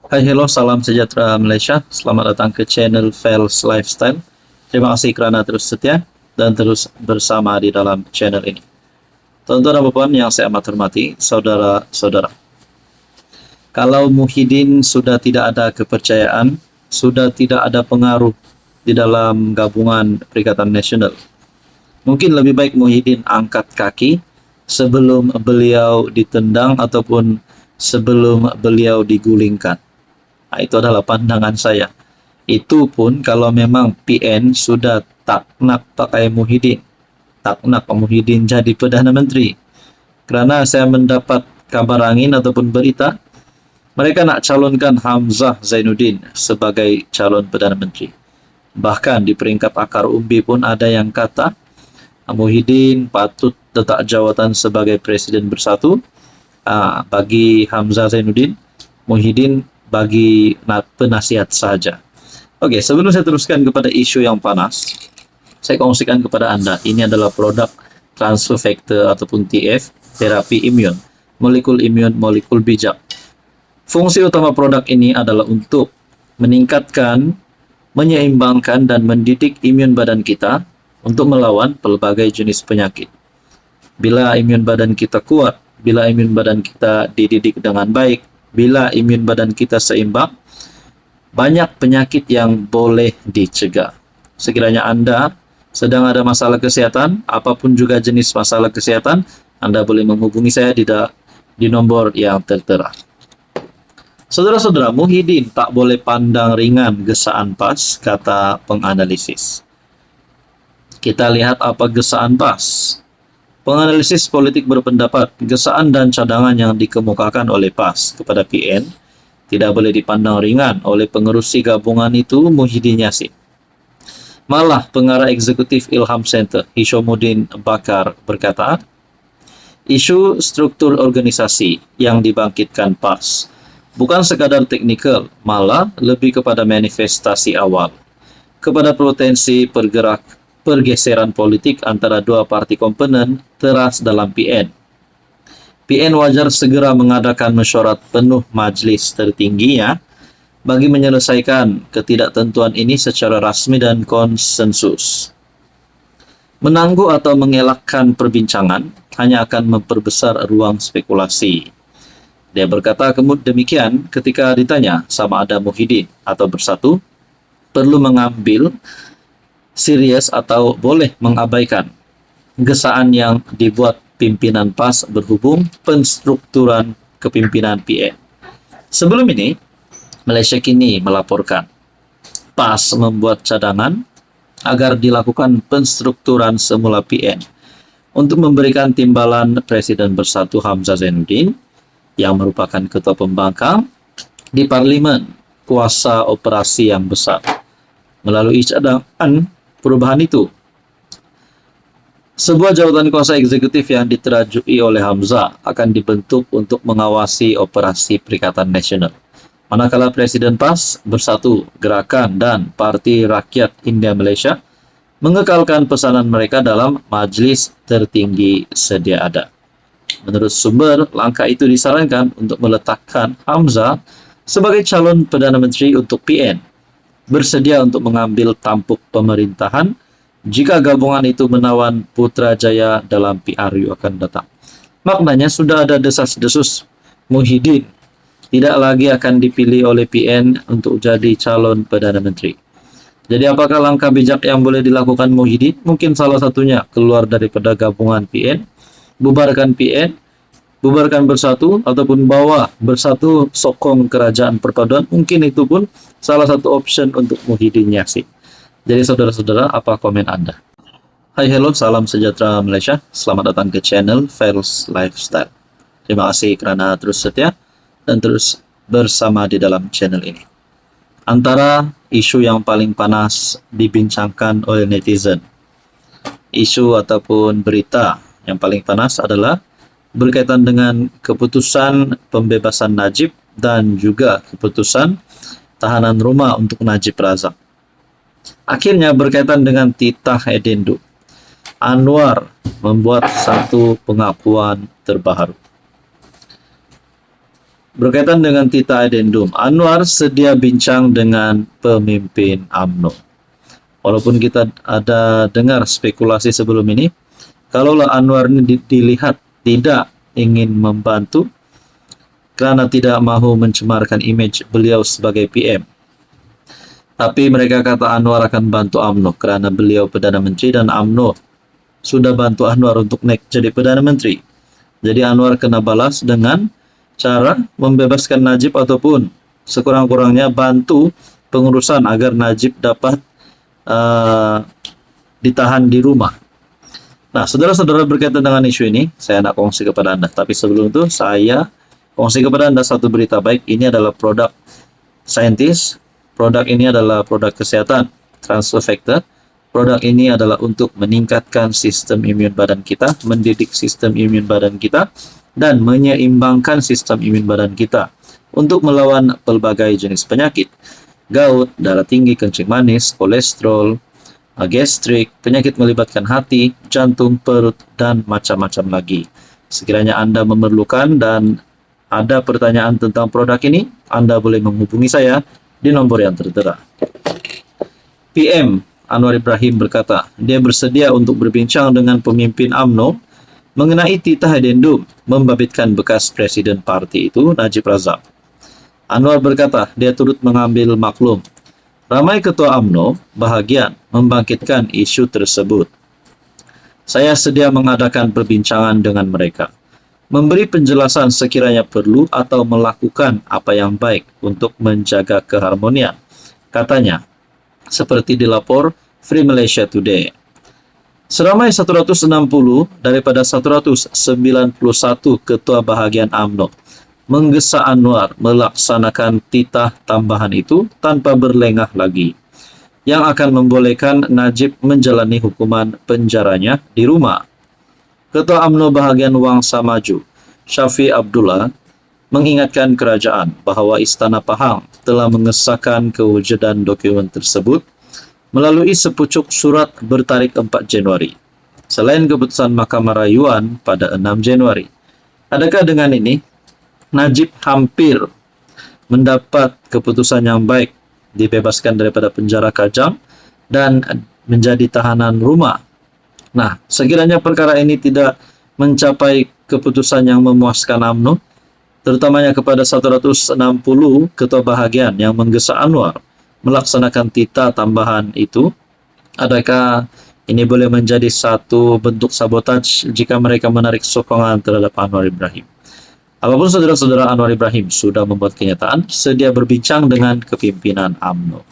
Hai, hello, salam sejahtera Malaysia. Selamat datang ke channel Fels Lifestyle. Terima kasih kerana terus setia dan terus bersama di dalam channel ini. Tuan-tuan dan puan yang saya amat hormati, saudara-saudara. Kalau Muhyiddin sudah tidak ada kepercayaan, sudah tidak ada pengaruh di dalam gabungan Perikatan Nasional, mungkin lebih baik Muhyiddin angkat kaki sebelum beliau ditendang ataupun sebelum beliau digulingkan. Nah, itu adalah pandangan saya. Itu pun kalau memang PN sudah tak nak pakai Muhyiddin, tak nak Muhyiddin jadi Perdana Menteri. Kerana saya mendapat kabar angin ataupun berita, mereka nak calonkan Hamzah Zainuddin sebagai calon Perdana Menteri. Bahkan di peringkat akar umbi pun ada yang kata Muhyiddin patut letak jawatan sebagai Presiden Bersatu bagi Hamzah Zainuddin, Muhyiddin bagi penasihat saja. Oke, sebelum saya teruskan kepada isu yang panas, saya kongsikan kepada Anda, ini adalah produk transfer factor ataupun TF, terapi imun, molekul imun, molekul bijak. Fungsi utama produk ini adalah untuk meningkatkan, menyeimbangkan, dan mendidik imun badan kita untuk melawan pelbagai jenis penyakit. Bila imun badan kita kuat, bila imun badan kita dididik dengan baik, bila imun badan kita seimbang, banyak penyakit yang boleh dicegah. Sekiranya Anda sedang ada masalah kesehatan, apapun juga jenis masalah kesehatan, Anda boleh menghubungi saya di nomor yang tertera. Saudara-saudara, Muhyiddin tak boleh pandang ringan gesaan PAS, kata penganalisis. Kita lihat apa gesaan PAS. Penganalisis politik berpendapat, gesaan dan cadangan yang dikemukakan oleh PAS kepada PN tidak boleh dipandang ringan oleh pengerusi gabungan itu, Muhyiddin Yassin. Malah, pengarah eksekutif Ilham Center, Hishamuddin Bakar, berkata, isu struktur organisasi yang dibangkitkan PAS bukan sekadar teknikal, malah lebih kepada manifestasi awal, kepada potensi pergeseran politik antara dua parti komponen teras dalam PN. PN wajar segera mengadakan mesyuarat penuh majlis tertingginya bagi menyelesaikan ketidaktentuan ini secara rasmi dan konsensus. Menangguh atau mengelakkan perbincangan hanya akan memperbesar ruang spekulasi. Dia berkata demikian ketika ditanya sama ada Muhyiddin atau Bersatu perlu mengambil serius atau boleh mengabaikan gesaan yang dibuat pimpinan PAS berhubung penstrukturan kepimpinan PN. Sebelum ini, Malaysia Kini melaporkan PAS membuat cadangan agar dilakukan penstrukturan semula PN untuk memberikan timbalan Presiden Bersatu Hamzah Zainuddin yang merupakan ketua pembangkang di Parlimen kuasa operasi yang besar. Melalui cadangan perubahan itu, sebuah jawatan kuasa eksekutif yang diterajui oleh Hamzah akan dibentuk untuk mengawasi operasi Perikatan Nasional. Manakala Presiden PAS, Bersatu, Gerakan, dan Parti Rakyat India Malaysia mengekalkan pesanan mereka dalam majlis tertinggi sedia ada. Menurut sumber, langkah itu disarankan untuk meletakkan Hamzah sebagai calon Perdana Menteri untuk PN, bersedia untuk mengambil tampuk pemerintahan jika gabungan itu menawan Putrajaya dalam PRU akan datang. Maknanya sudah ada desas-desus Muhyiddin tidak lagi akan dipilih oleh PN untuk jadi calon Perdana Menteri. Jadi apakah langkah bijak yang boleh dilakukan Muhyiddin? Mungkin salah satunya keluar daripada gabungan PN, bubarkan PN, bubarkan Bersatu, ataupun bawa Bersatu sokong kerajaan perpaduan. Mungkin itu pun salah satu option untuk Muhyiddin Yassin. Jadi saudara-saudara, apa komen Anda? Hai, hello, salam sejahtera Malaysia. Selamat datang ke channel Fels Lifestyle. Terima kasih kerana terus setia dan terus bersama di dalam channel ini. Antara isu yang paling panas dibincangkan oleh netizen, isu ataupun berita yang paling panas adalah berkaitan dengan keputusan pembebasan Najib dan juga keputusan tahanan rumah untuk Najib Razak. Akhirnya berkaitan dengan titah Edendo, Anwar membuat satu pengakuan terbaru. Berkaitan dengan Tita Addendum, Anwar sedia bincang dengan pemimpin UMNO. Walaupun kita ada dengar spekulasi sebelum ini, kalaulah Anwar ini dilihat tidak ingin membantu karena tidak mahu mencemarkan image beliau sebagai PM. Tapi mereka kata Anwar akan bantu UMNO kerana beliau Perdana Menteri dan UMNO sudah bantu Anwar untuk naik jadi Perdana Menteri. Jadi Anwar kena balas dengan cara membebaskan Najib ataupun sekurang-kurangnya bantu pengurusan agar Najib dapat ditahan di rumah. Nah, saudara-saudara, berkaitan dengan isu ini, saya nak kongsi kepada Anda. Tapi sebelum itu, saya kongsi kepada Anda satu berita baik. Ini adalah produk saintis. Produk ini adalah produk kesehatan, transfer factor. Produk ini adalah untuk meningkatkan sistem imun badan kita, mendidik sistem imun badan kita, dan menyeimbangkan sistem imun badan kita untuk melawan pelbagai jenis penyakit. Gout, darah tinggi, kencing manis, kolesterol, gastrik, penyakit melibatkan hati, jantung, perut, dan macam-macam lagi. Sekiranya Anda memerlukan dan ada pertanyaan tentang produk ini, Anda boleh menghubungi saya di nomor yang tertera. PM Anwar Ibrahim berkata, dia bersedia untuk berbincang dengan pemimpin UMNO mengenai Tita Addendum membabitkan bekas presiden parti itu, Najib Razak. Anwar berkata, dia turut mengambil maklum. Ramai ketua UMNO bahagian membangkitkan isu tersebut. Saya sedia mengadakan perbincangan dengan mereka, memberi penjelasan sekiranya perlu atau melakukan apa yang baik untuk menjaga keharmonian, katanya, seperti dilapor Free Malaysia Today. Seramai 160 daripada 191 ketua bahagian UMNO menggesa Anwar melaksanakan titah tambahan itu tanpa berlengah lagi, yang akan membolehkan Najib menjalani hukuman penjaranya di rumah. Ketua UMNO bahagian Wangsa Maju, Syafiq Abdullah, mengingatkan kerajaan bahawa Istana Pahang telah mengesahkan kewujudan dokumen tersebut melalui sepucuk surat bertarikh 4 Januari, selain keputusan Mahkamah Rayuan pada 6 Januari. Adakah dengan ini, Najib hampir mendapat keputusan yang baik, dibebaskan daripada penjara Kajang dan menjadi tahanan rumah? Nah, sekiranya perkara ini tidak mencapai keputusan yang memuaskan UMNO, terutamanya kepada 160 ketua bahagian yang menggesa Anwar melaksanakan titah tambahan itu, adakah ini boleh menjadi satu bentuk sabotaj jika mereka menarik sokongan terhadap Anwar Ibrahim? Apapun, saudara-saudara, Anwar Ibrahim sudah membuat kenyataan sedia berbincang dengan kepimpinan UMNO.